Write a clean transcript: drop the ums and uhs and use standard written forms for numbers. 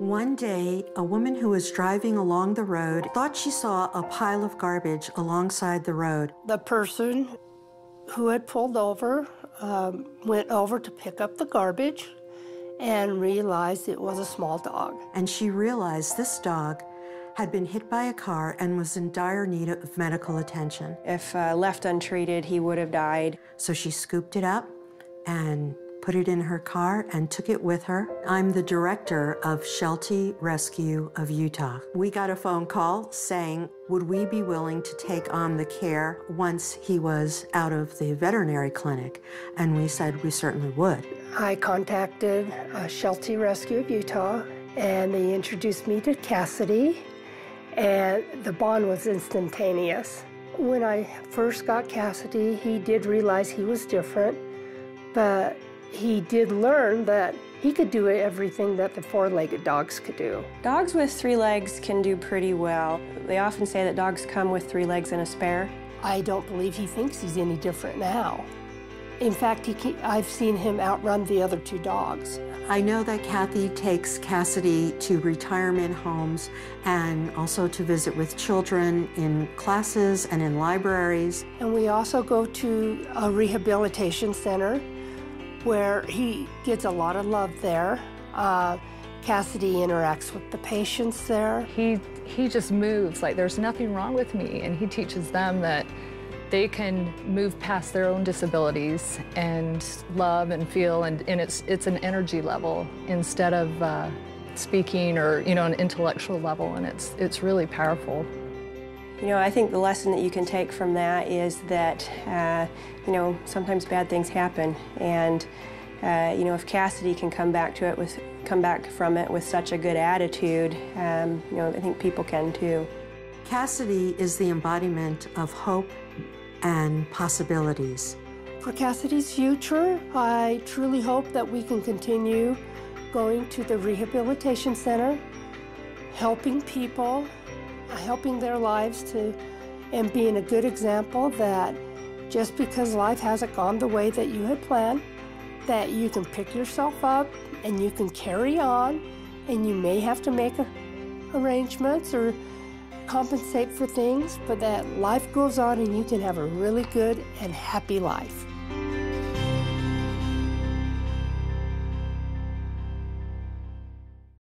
One day, a woman who was driving along the road thought she saw a pile of garbage alongside the road. The person who had pulled over went over to pick up the garbage and realized it was a small dog. And she realized this dog had been hit by a car and was in dire need of medical attention. If left untreated, he would have died. So she scooped it up and put it in her car and took it with her. I'm the director of Sheltie Rescue of Utah. We got a phone call saying, would we be willing to take on the care once he was out of the veterinary clinic? And we said we certainly would. I contacted Sheltie Rescue of Utah, and they introduced me to Cassidy, and the bond was instantaneous. When I first got Cassidy, he did realize he was different, but he did learn that he could do everything that the four-legged dogs could do. Dogs with 3 legs can do pretty well. They often say that dogs come with 3 legs and a spare. I don't believe he thinks he's any different now. In fact, I've seen him outrun the other 2 dogs. I know that Kathy takes Cassidy to retirement homes and also to visit with children in classes and in libraries. And we also go to a rehabilitation center where he gets a lot of love there. Cassidy interacts with the patients there. He just moves like there's nothing wrong with me, and he teaches them that they can move past their own disabilities and love and feel, and it's an energy level instead of speaking or an intellectual level, and it's really powerful. I think the lesson that you can take from that is that sometimes bad things happen, and if Cassidy can come back from it with such a good attitude, I think people can too. Cassidy is the embodiment of hope and possibilities. For Cassidy's future, I truly hope that we can continue going to the rehabilitation center, helping people, helping their lives and being a good example that just because life hasn't gone the way that you had planned, that you can pick yourself up and you can carry on, and you may have to make arrangements or compensate for things, but that life goes on and you can have a really good and happy life.